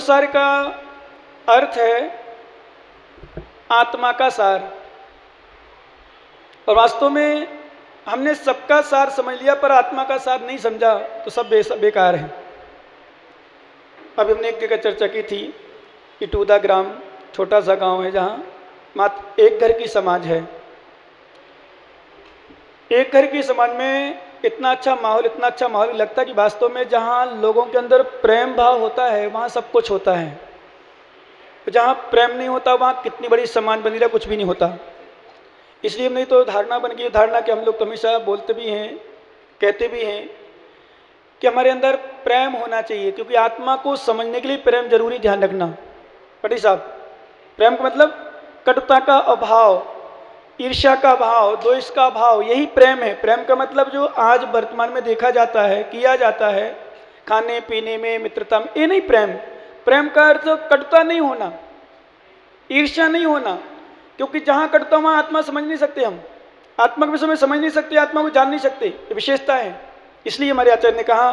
तत्वसार का अर्थ है आत्मा का सार। और वास्तव में हमने सबका सार समझ लिया पर आत्मा का सार नहीं समझा तो सब बेकार है। अभी हमने एक जगह चर्चा की थी, इटूदा ग्राम छोटा सा गांव है जहां मात्र एक घर की समाज है। एक घर की समाज में इतना अच्छा माहौल लगता है कि वास्तव में जहाँ लोगों के अंदर प्रेम भाव होता है वहाँ सब कुछ होता है। जहाँ प्रेम नहीं होता वहाँ कितनी बड़ी समाज बनी रहा कुछ भी नहीं होता। इसलिए नहीं तो धारणा बन गई, धारणा कि हम लोग तो हमेशा बोलते भी हैं कहते भी हैं कि हमारे अंदर प्रेम होना चाहिए, क्योंकि आत्मा को समझने के लिए प्रेम जरूरी। ध्यान रखना पटी साहब, प्रेम का मतलब कटुता का अभाव, ईर्ष्या का भाव, द्वेष का भाव, यही प्रेम है। प्रेम का मतलब जो आज वर्तमान में देखा जाता है, किया जाता है खाने पीने में, मित्रता में, ये नहीं प्रेम। प्रेम का अर्थ कटुता नहीं होना, ईर्ष्या नहीं होना, क्योंकि जहाँ कटुता वहाँ आत्मा समझ नहीं सकते। हम आत्मा के विषय में समझ नहीं सकते, आत्मा को जान नहीं सकते, ये विशेषता है। इसलिए हमारे आचार्य ने कहा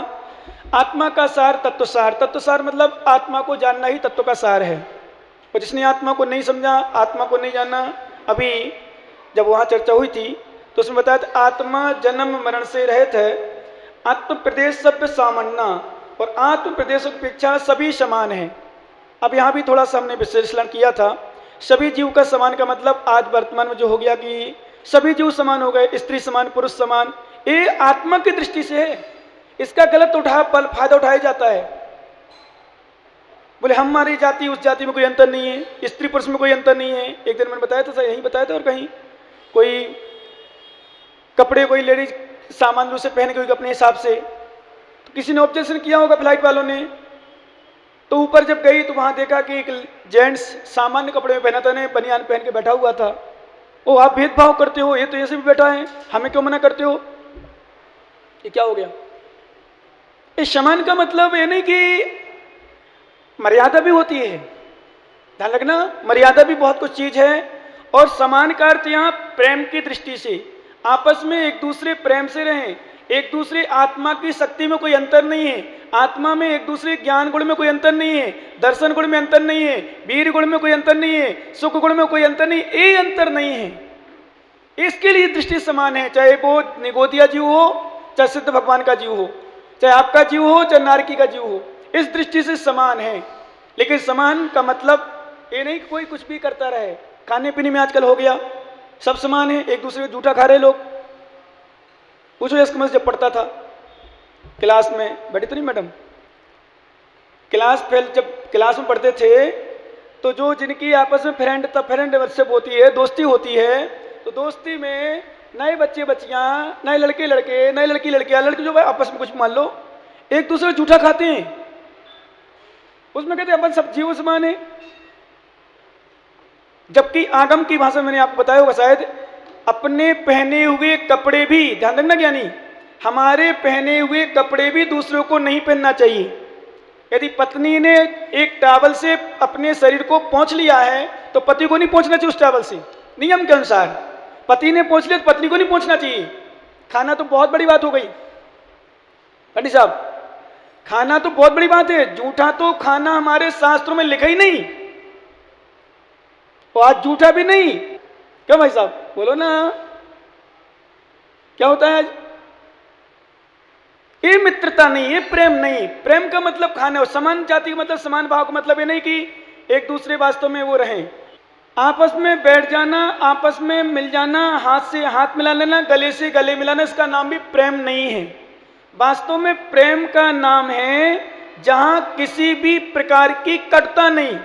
आत्मा का सार तत्वसार। तत्वसार मतलब आत्मा को जानना ही तत्व का सार है। और जिसने आत्मा को नहीं समझा, आत्मा को नहीं जाना, अभी जब वहाँ चर्चा हुई थी तो उसमें बताया था आत्मा जन्म मरण से रहित है, आत्म प्रदेश सभ्य सामान्य, और आत्म प्रदेश की अपेक्षा सभी समान है। अब यहाँ भी थोड़ा सा हमने विश्लेषण किया था। सभी जीव का समान का मतलब आज वर्तमान में जो हो गया कि सभी जीव समान हो गए, स्त्री समान, पुरुष समान, ये आत्मा की दृष्टि से है। इसका गलत फायदा उठाया जाता है। बोले हमारी जाति उस जाति में कोई अंतर नहीं है, स्त्री पुरुष में कोई अंतर नहीं है। एक दिन मैंने बताया था, यही बताया था, और कहीं कोई कपड़े कोई लेडीज सामान्य रूप से पहने कोई अपने हिसाब से, तो किसी ने ऑब्जेक्शन किया होगा फ्लाइट वालों ने। तो ऊपर जब गई तो वहां देखा कि एक जेंट्स सामान्य कपड़े में पहना था, ने बनियान पहन के बैठा हुआ था। ओ आप भेदभाव करते हो, ये तो ऐसे भी बैठा है, हमें क्यों मना करते हो? ये क्या हो गया? इस समान का मतलब ये नहीं कि मर्यादा भी होती है। ध्यान रखना, मर्यादा भी बहुत कुछ चीज है। और समान का अर्थ यहाँ प्रेम की दृष्टि से आपस में एक दूसरे प्रेम से रहें, एक दूसरे आत्मा की शक्ति में कोई अंतर नहीं है, आत्मा में एक दूसरे ज्ञान गुण में कोई अंतर नहीं है, दर्शन गुण में अंतर नहीं है, वीर गुण में कोई अंतर नहीं है, सुख गुण में कोई अंतर नहीं, ये अंतर नहीं है। इसके लिए दृष्टि समान है, चाहे वो निगोदिया जीव हो, चाहे सिद्ध भगवान का जीव हो, चाहे आपका जीव हो, चाहे नारकी का जीव हो, इस दृष्टि से समान है। लेकिन समान का मतलब ये नहीं कि कोई कुछ भी करता रहे। खाने पीने में आजकल हो गया सब समान है, एक दूसरे को जूठा खा रहे लोग। पूछो इसको, जब पढ़ता था क्लास में, बैठी तो नहीं मैडम, जब क्लास में पढ़ते थे तो जो जिनकी आपस में फ्रेंडशिप होती है, दोस्ती होती है, तो दोस्ती में नए बच्चे बच्चियां, नए लड़के लड़के, नए लड़की लड़कियां, लड़के जो आपस में कुछ मान लो एक दूसरे को जूठा खाते हैं, उसमें कहते हैं अपन सब जीव समान है। जबकि आगम की भाषा मैंने आपको बताया होगा शायद, अपने पहने हुए कपड़े भी, ध्यान रखना ज्ञानी, हमारे पहने हुए कपड़े भी दूसरों को नहीं पहनना चाहिए। यदि पत्नी ने एक टॉवल से अपने शरीर को पोंछ लिया है तो पति को नहीं पोंछना चाहिए उस टॉवल से, नियम के अनुसार। पति ने पोंछ लिया तो पत्नी को नहीं पोंछना चाहिए। खाना तो बहुत बड़ी बात हो गई पंडित साहब, खाना तो बहुत बड़ी बात है। जूठा तो खाना हमारे शास्त्रों में लिखा ही नहीं, और आज जूठा भी नहीं। क्यों भाई साहब बोलो ना, क्या होता है आज? ये मित्रता नहीं, ये प्रेम नहीं। प्रेम का मतलब खाने, और समान जाति का मतलब समान भाव का मतलब ये नहीं कि एक दूसरे वास्तव में वो रहें। आपस में बैठ जाना, आपस में मिल जाना, हाथ से हाथ मिला लेना, गले से गले मिलाना, इसका नाम भी प्रेम नहीं है। वास्तव में प्रेम का नाम है जहां किसी भी प्रकार की कटुता नहीं।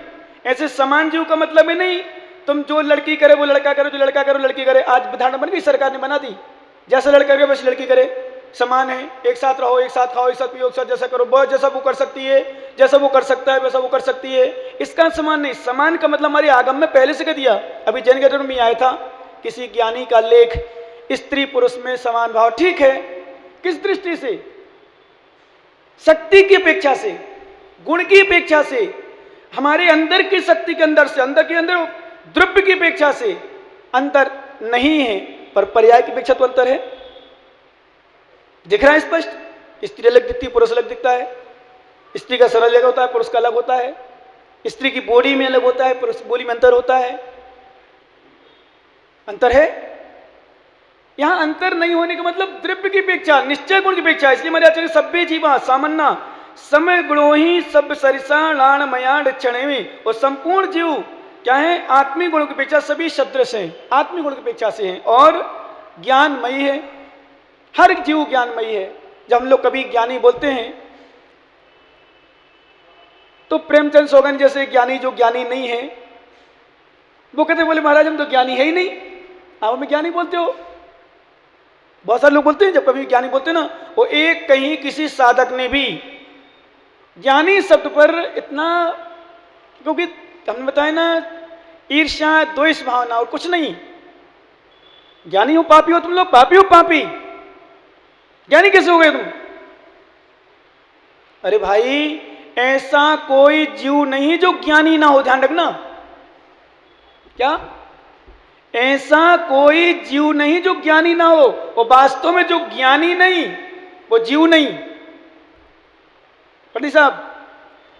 ऐसे समान जीव का मतलब है नहीं तुम जो लड़की करे वो लड़का करे, जो लड़का करे वो लड़की करे। आज धारणा बन गई, सरकार ने बना दी, जैसा लड़का करे वैसे लड़की करे, समान है, एक साथ रहो, एक साथ खाओ, एक साथ पियो, एक साथ जैसा करो, बहुत जैसा वो कर सकती है, जैसा वो कर सकता है वैसा वो कर सकती है। इसका समान नहीं। समान का मतलब हमारे आगम में पहले से कह दिया। अभी जैन ग्रंथ में आया था किसी ज्ञानी का लेख, स्त्री पुरुष में समान भाव। ठीक है, किस दृष्टि से? शक्ति की अपेक्षा से, गुण की अपेक्षा से, हमारे अंदर की शक्ति के अंदर से, अंदर के अंदर द्रव्य की अपेक्षा से अंतर नहीं है, पर पर्याय की अपेक्षा तो अंतर है। दिख रहा है स्पष्ट? स्त्री अलग दिखती है, पुरुष अलग दिखता है। स्त्री का शरीर अलग होता है, पुरुष का अलग होता है। स्त्री की बॉडी में अलग होता है, पुरुष की बॉडी में अंतर होता है। अंतर है। यहां अंतर नहीं होने का मतलब द्रव्य की अपेक्षा, निश्चय गुण की अपेक्षा। इसलिए हमारे आचार्य सभ्य जीवा सामान्य समय गुणों ही सब सरिसा लाण मयाण क्षण में, और संपूर्ण जीव क्या है, आत्मिक गुणों की अपेक्षा सभी सदृश हैं, आत्मिक गुण की अपेक्षा से हैं और ज्ञानमयी है। हर जीव ज्ञानमयी है। जब हम लोग कभी ज्ञानी बोलते हैं तो प्रेमचंद सौगन जैसे ज्ञानी जो ज्ञानी नहीं है वो कहते बोले महाराज हम तो ज्ञानी है ही नहीं, आप हमें ज्ञानी बोलते हो। बहुत सारे लोग बोलते हैं, जब कभी ज्ञानी बोलते हैं ना, वो एक कहीं किसी साधक ने भी ज्ञानी शब्द पर इतना, क्योंकि हमने बताया ना ईर्ष्या द्वेष भावना और कुछ नहीं। ज्ञानी हो पापी हो तुम लोग, पापी हो पापी, ज्ञानी कैसे हो गए तुम? अरे भाई ऐसा कोई जीव नहीं जो ज्ञानी ना हो, ध्यान रखना। क्या ऐसा कोई जीव नहीं जो ज्ञानी ना हो, और वास्तव में जो ज्ञानी नहीं वो जीव नहीं। पंडित साहब,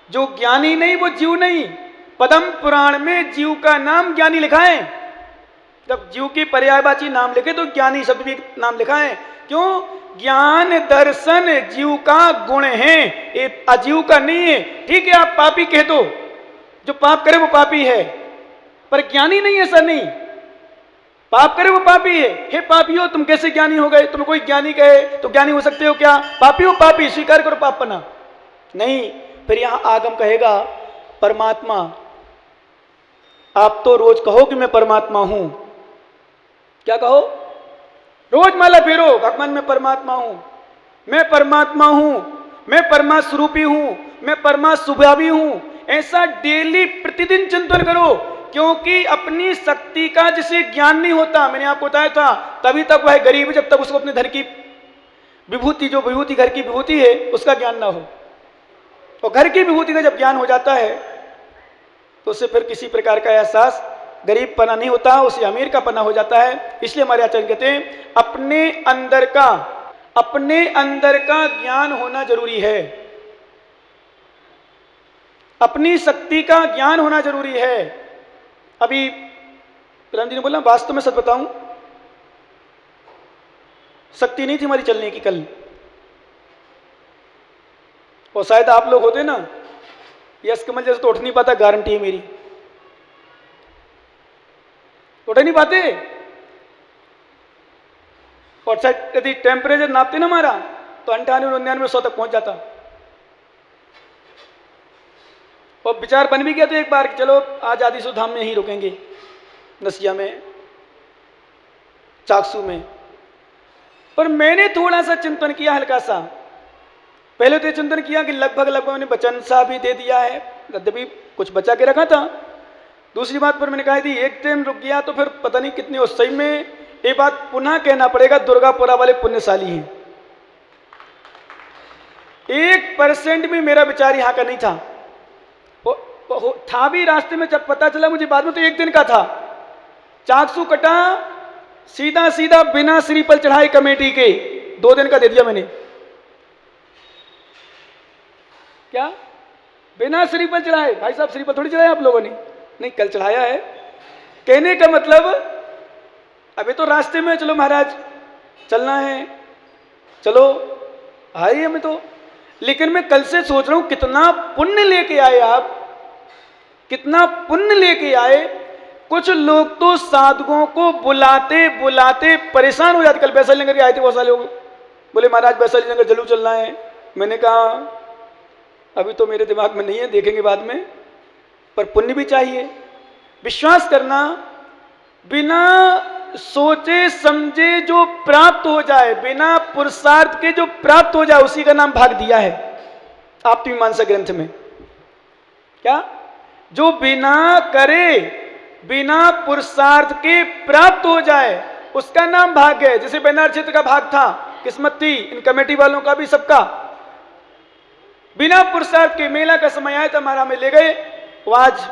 जो ज्ञानी नहीं वो जीव नहीं। पद्म पुराण में जीव का नाम ज्ञानी लिखा है। जब जीव की पर्यायवाची नाम लिखे तो ज्ञानी शब्द भी नाम लिखा है। क्यों? ज्ञान दर्शन जीव का गुण है, ये अजीव का नहीं है। ठीक है, आप पापी कह दो, जो पाप करे वो पापी है, पर ज्ञानी नहीं, ऐसा नहीं। पाप करे वो पापी है। हे पापी हो तुम कैसे ज्ञानी हो गए? तुम कोई ज्ञानी कहे तो ज्ञानी हो सकते हो क्या? पापी हो पापी, स्वीकार करो पापना। नहीं, फिर यहां आगम कहेगा परमात्मा। आप तो रोज कहो कि मैं परमात्मा हूं। क्या कहो? रोज माला फेरो, भगवान मैं परमात्मा हूं, मैं परमात्मा हूं, मैं परमा स्वरूपी हूं, मैं परमा स्वभावी हूं। ऐसा डेली प्रतिदिन चिंतन करो, क्योंकि अपनी शक्ति का जिसे ज्ञान नहीं होता, मैंने आपको बताया था, तभी तक वह गरीब है जब तक उसको अपने धन की विभूति, जो विभूति घर की विभूति है उसका ज्ञान ना हो। और घर की विभूति का जब ज्ञान हो जाता है तो उसे फिर किसी प्रकार का एहसास गरीब पना नहीं होता, उसे अमीर का पना हो जाता है। इसलिए हमारे आचार्य कहते हैं अपने अंदर का ज्ञान होना जरूरी है, अपनी शक्ति का ज्ञान होना जरूरी है। अभी राम जी ने बोला, वास्तव में सच बताऊं, शक्ति नहीं थी हमारी चलने की कल, और शायद आप लोग होते ना, यश कमल जैसे तो उठ नहीं पाता, गारंटी है मेरी, उठ नहीं पाते। और शायद यदि टेम्परेचर नापते ना हमारा तो 98-99 तक पहुंच जाता। और विचार बन भी गया तो एक बार कि चलो आज आदिशु धाम में ही रुकेंगे, नसिया में, चाकसू में। पर मैंने थोड़ा सा चिंतन किया, हल्का सा। पहले तो चिंतन किया कि लगभग मैंने वचन सा भी दे दिया है, यद्यपि कुछ बचा के रखा था। दूसरी बात पर मैंने कहा थी एक टाइम रुक गया तो फिर पता नहीं कितनी, और सही में ये बात पुनः कहना पड़ेगा, दुर्गापुरा वाले पुण्यशाली हैं। 1% भी मेरा विचार यहाँ का नहीं था। था भी रास्ते में, जब पता चला मुझे बाद में तो 1 दिन का था। चाकसू कटा, सीधा सीधा बिना श्रीफल चढ़ाई कमेटी के 2 दिन का दे दिया मैंने। क्या बिना श्रीफल चढ़ाए? भाई साहब श्रीफल थोड़ी चढ़ाया आप लोगों ने? नहीं, कल चढ़ाया है। कहने का मतलब अभी तो रास्ते में, चलो महाराज चलना है, चलो आइए हमें तो। लेकिन मैं कल से सोच रहा हूं कितना पुण्य लेके आए आप, कितना पुण्य लेके आए। कुछ लोग तो साधुओं को बुलाते बुलाते परेशान हो जाते। कल वैशाली नगर के आए थे बहुत सारे लोग, बोले महाराज वैशाली नगर जरूर चलना है। मैंने कहा अभी तो मेरे दिमाग में नहीं है, देखेंगे बाद में, पर पुण्य भी चाहिए। विश्वास करना, बिना सोचे समझे जो प्राप्त हो जाए, बिना पुरुषार्थ के जो प्राप्त हो जाए, उसी का नाम भाग दिया है आप्तमीमांसा ग्रंथ में। क्या? जो बिना करे, बिना पुरुषार्थ के प्राप्त हो जाए, उसका नाम भाग है। जैसे बेनार क्षेत्र का भाग था, किस्मत थी इन कमेटी वालों का भी, सबका। बिना पुरुषार्थ के मेला का समय आया था, हमारा हमें ले गए। वो आज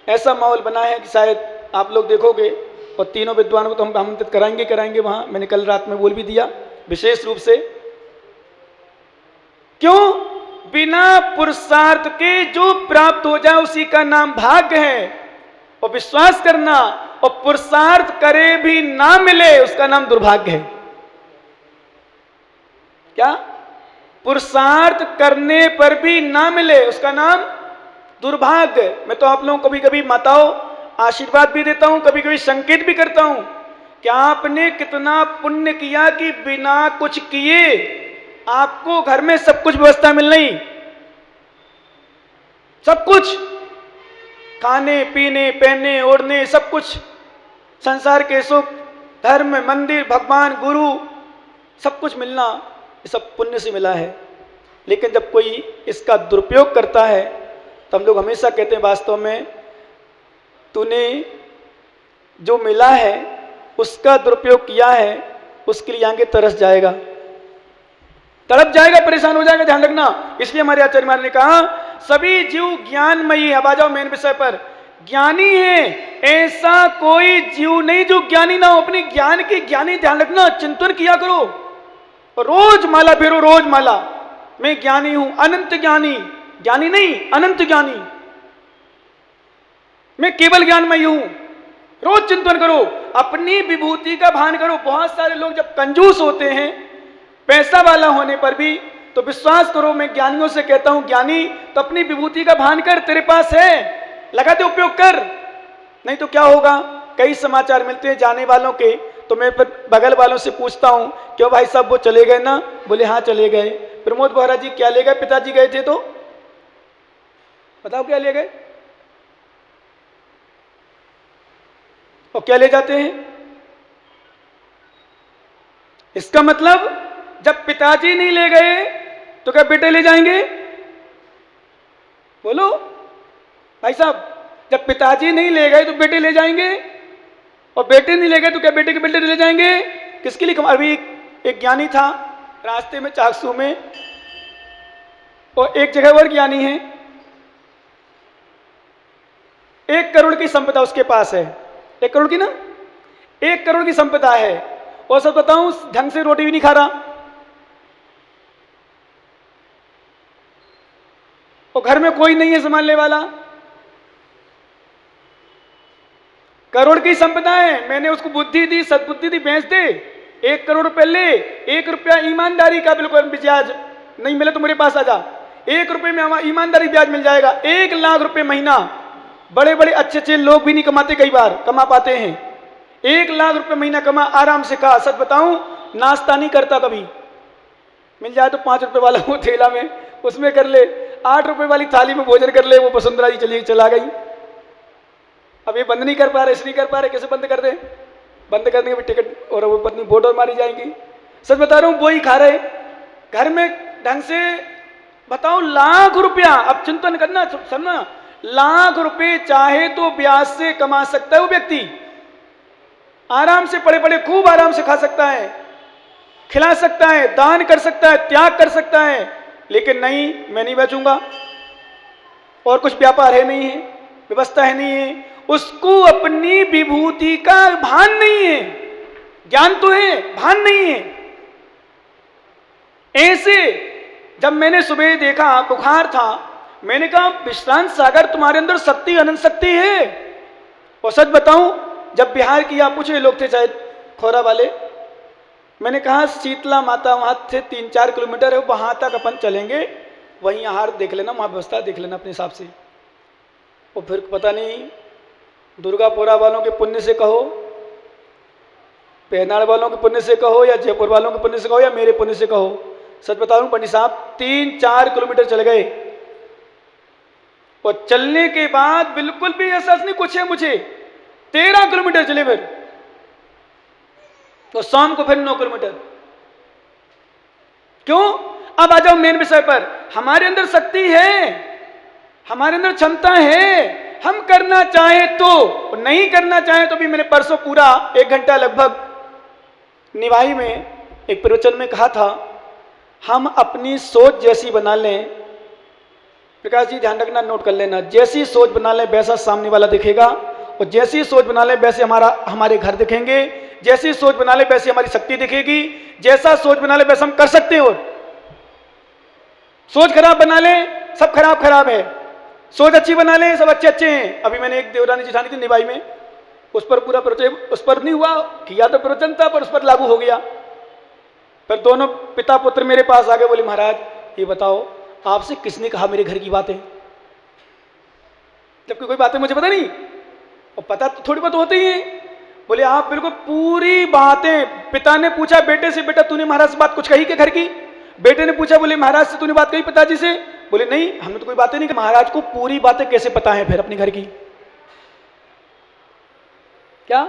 ऐसा माहौल बना है कि शायद आप लोग देखोगे, और तीनों विद्वानों को तो हम आमंत्रित कराएंगे वहां। मैंने कल रात में बोल भी दिया विशेष रूप से। क्यों? बिना पुरुषार्थ के जो प्राप्त हो जाए उसी का नाम भाग्य है। और विश्वास करना, और पुरुषार्थ करे भी ना मिले उसका नाम दुर्भाग्य है। क्या? पुरुषार्थ करने पर भी ना मिले उसका नाम दुर्भाग्य। मैं तो आप लोगों को कभी कभी माताओं आशीर्वाद भी देता हूं, कभी कभी संकेत भी करता हूं कि आपने कितना पुण्य किया कि बिना कुछ किए आपको घर में सब कुछ व्यवस्था मिल रही, सब कुछ, खाने पीने पहनने ओढ़ने सब कुछ, संसार के सुख, धर्म, मंदिर, भगवान, गुरु, सब कुछ मिलना, ये सब पुण्य से मिला है। लेकिन जब कोई इसका दुरुपयोग करता है तो हम लोग हमेशा कहते हैं वास्तव में तूने जो मिला है उसका दुरुपयोग किया है, उसके लिए आगे तरस जाएगा, तड़प जाएगा, परेशान हो जाएगा, ध्यान रखना। इसलिए हमारे आचार्य महाराज ने कहा सभी जीव ज्ञानमयी। अब आ जाओ मेन विषय पर। ज्ञानी है, ऐसा कोई जीव नहीं जो ज्ञानी ना हो। अपने ज्ञान की ज्ञानी, ध्यान रखना, चिंतन किया करो, रोज माला फेरो, रोज माला, मैं ज्ञानी हूं, अनंत ज्ञानी, ज्ञानी नहीं अनंत ज्ञानी, मैं केवल ज्ञानमयी हूं। रोज चिंतन करो, अपनी विभूति का भान करो। बहुत सारे लोग जब कंजूस होते हैं पैसा वाला होने पर भी, तो विश्वास करो, मैं ज्ञानियों से कहता हूं ज्ञानी तो अपनी विभूति का भान कर, तेरे पास है, लगा दे, उपयोग कर। नहीं तो क्या होगा, कई समाचार मिलते हैं जाने वालों के, तो मैं फिर बगल वालों से पूछता हूं क्यों भाई साहब वो चले गए ना? बोले हाँ चले गए। प्रमोद बोहरा जी क्या ले गए? पिताजी गए थे, तो बताओ क्या ले गए और क्या ले जाते हैं? इसका मतलब जब पिताजी नहीं ले गए तो क्या बेटे ले जाएंगे? बोलो भाई साहब, जब पिताजी नहीं ले गए तो बेटे ले जाएंगे, और बेटे नहीं ले गए तो क्या बेटे के बेटे ले जाएंगे? किसके लिए? अभी एक ज्ञानी था रास्ते में चाकसू में, और एक जगह और ज्ञानी है, 1 करोड़ की संपदा उसके पास है, 1 करोड़ की ना, 1 करोड़ की संपदा है, और सब बताऊं ढंग से रोटी भी नहीं खा रहा, और घर में कोई नहीं है संभालने वाला। करोड़ की संपदा है, मैंने उसको बुद्धि दी, सद्बुद्धि दी, बेच दे, 1 करोड़ रुपए ले, 1 रुपया ईमानदारी का बिल्कुल ब्याज नहीं मिले तो मेरे पास आ जा, 1 रुपये में ईमानदारी ब्याज मिल जाएगा। 1 लाख रुपए महीना, बड़े बड़े अच्छे अच्छे लोग भी नहीं कमाते, कई बार कमा पाते हैं। 1 लाख रुपए महीना कमा, आराम से खा। सच बताऊं नाश्ता नहीं करता कभी, मिल जाए तो 5 रुपए वाला वो ठेला में उसमें कर ले, 8 रुपए वाली थाली में भोजन कर ले, वो वसुंधरा जी चला गई। अब ये बंद नहीं कर पा रहे, इसलिए कर पा रहे, कैसे बंद कर दे? बंद करने के टिकट और वो पत्नी बोर्ड और मारी जाएंगी। सच बता रहा हूं, वो ही खा रहे घर में ढंग से। बताओ लाख रुपया, अब चिंतन करना, समझना, लाख रुपए चाहे तो ब्याज से कमा सकता है वो व्यक्ति, आराम से पड़े पड़े खूब आराम से खा सकता है, खिला सकता है, दान कर सकता है, त्याग कर सकता है। लेकिन नहीं, मैं नहीं बेचूंगा, और कुछ व्यापार है नहीं है, व्यवस्था है नहीं है, उसको अपनी विभूति का भान नहीं है। ज्ञान तो है, भान नहीं है। ऐसे जब मैंने सुबह देखा, बुखार था, मैंने कहा विश्रांत सागर तुम्हारे अंदर शक्ति, अनंत शक्ति है। और सच बताऊं, जब बिहार की आप पूछे लोग थे शायद खोरा वाले, मैंने कहा शीतला माता वहां से 3-4 किलोमीटर है, वहां तक अपन चलेंगे, वहीं आहार देख लेना, वहां व्यवस्था देख लेना अपने हिसाब से। और फिर पता नहीं दुर्गापुरा वालों के पुण्य से कहो, पेनाड़ वालों के पुण्य से कहो, या जयपुर वालों के पुण्य से कहो, या मेरे पुण्य से कहो, सच बता रहा हूं पंडित साहब 3-4 किलोमीटर चले गए, और चलने के बाद बिल्कुल भी एहसास नहीं कुछ है मुझे। 13 किलोमीटर चले फिर, तो शाम को फिर 9 किलोमीटर। क्यों? अब आ जाओ मेन विषय पर। हमारे अंदर शक्ति है, हमारे अंदर क्षमता है, हम करना चाहे तो, नहीं करना चाहे तो भी। मैंने परसों पूरा 1 घंटा लगभग निभाई में एक प्रवचन में कहा था, हम अपनी सोच जैसी बना लें, प्रकाश जी ध्यान रखना, नोट कर लेना, जैसी सोच बना लें वैसा सामने वाला दिखेगा, और जैसी सोच बना लें वैसे हमारे घर दिखेंगे, जैसी सोच बना लें वैसी हमारी शक्ति दिखेगी, जैसा सोच बना लें वैसा हम कर सकते हैं। और सोच खराब बना ले, सब खराब खराब है। सोच अच्छी बना ले, सब अच्छे अच्छे हैं। अभी मैंने एक देवरानी जिठानी थी निभाई में, उस पर पूरा प्रवचन, उस पर नहीं हुआ, किया तो प्रवचन था पर उस पर लागू हो गया। पर दोनों पिता पुत्र मेरे पास आ गए, बोले महाराज ये बताओ आपसे किसने कहा मेरे घर की बातें, जबकि कोई बातें मुझे पता नहीं, और पता तो थोड़ी बहुत होती ही है। बोले आप बिल्कुल पूरी बातें। पिता ने पूछा बेटे से, बेटा तूने महाराज से बात कुछ कही क्या घर की? बेटे ने पूछा, बोले महाराज से तूने बात कही पिताजी से? बोले नहीं, हमने तो कोई बातें नहीं की। महाराज को पूरी बातें कैसे पता है फिर अपने घर की? क्या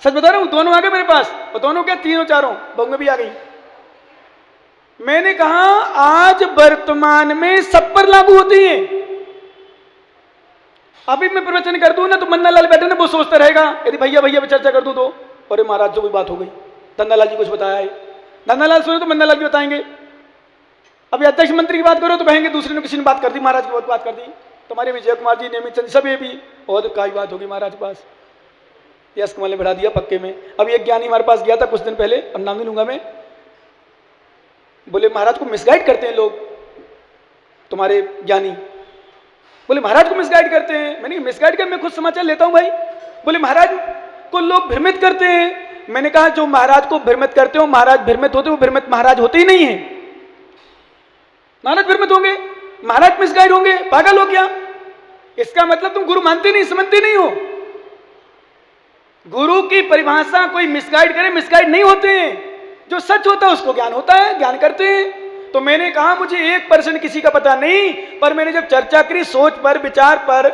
सच बता रहा हूं, दोनों आ गए मेरे पास, और दोनों क्या तीनों चारों बहुएं भी आ गई। मैंने कहा आज वर्तमान में सब पर लागू होती है। अभी मैं प्रवचन कर दूं ना तो मन्ना लाल बैठे ना, वो सोचता रहेगा यदि भैया भैया पे चर्चा कर दूं तो अरे महाराज जो भी बात हो गई, धन्ना लाल जी कुछ बताया है, धन्ना लाल सुने तो मन्ना लाल जी बताएंगे। अभी अध्यक्ष मंत्री की बात करो तो कहेंगे दूसरे ने किसी ने बात कर दी, महाराज की बहुत बात कर दी, तुम्हारे विजय कुमार जी, नेमित चंद, सब ये भी और क्या बात होगी महाराज के पास। यश कमल ने बढ़ा दिया पक्के में। अभी एक ज्ञानी हमारे पास गया था कुछ दिन पहले, अब नाम नहीं लूंगा मैं, बोले महाराज को मिसगाइड करते हैं लोग तुम्हारे ज्ञानी। बोले महाराज को मिसगाइड करते हैं? मैंने मिसगाइड कर, मैं खुद समाचार लेता हूं भाई। बोले महाराज को लोग भ्रमित करते हैं। मैंने कहा जो महाराज को भ्रमित करते हो, महाराज भ्रमित होते, वो भ्रमित महाराज होते ही नहीं है। महाराज भ्रमित होंगे, महाराज मिसगाइड होंगे, पागल हो क्या? इसका मतलब तुम गुरु मानते नहीं, समझते नहीं हो। गुरु की परिभाषा कोई मिसगाइड करे, मिसगाइड नहीं होते हैं। जो सच होता है उसको ज्ञान होता है, ज्ञान करते हैं। तो मैंने कहा मुझे 1% किसी का पता नहीं, पर मैंने जब चर्चा करी सोच पर, विचार पर,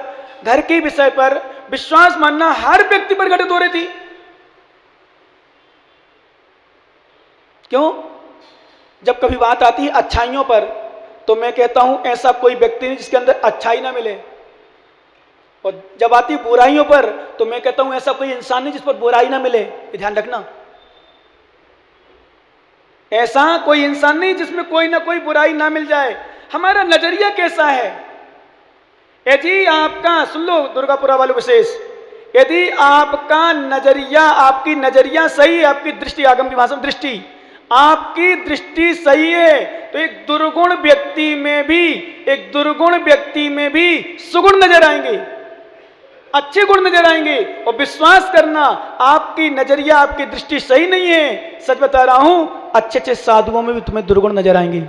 घर के विषय पर, विश्वास मानना हर व्यक्ति पर घटित हो रही थी। क्यों? जब कभी बात आती है अच्छाइयों पर तो मैं कहता हूं ऐसा कोई व्यक्ति नहीं जिसके अंदर अच्छाई ना मिले, और जब आती बुराइयों पर तो मैं कहता हूं ऐसा कोई इंसान नहीं जिस पर बुराई ना मिले। ये ध्यान रखना, ऐसा कोई इंसान नहीं जिसमें कोई ना कोई बुराई ना मिल जाए। हमारा नजरिया कैसा है? यदि आपका, सुन लो दुर्गापुरा वालों विशेष, यदि आपका नजरिया, आपकी नजरिया सही है, आपकी दृष्टि, आगम की भाषा में दृष्टि, आपकी दृष्टि सही है तो एक दुर्गुण व्यक्ति में भी, एक दुर्गुण व्यक्ति में भी सुगुण नजर आएंगे, अच्छे गुण नजर आएंगे। और विश्वास करना, आपकी नजरिया, आपकी दृष्टि सही नहीं है, सच बता रहा हूं, अच्छे अच्छे साधुओं में भी तुम्हें दुर्गुण नजर आएंगे।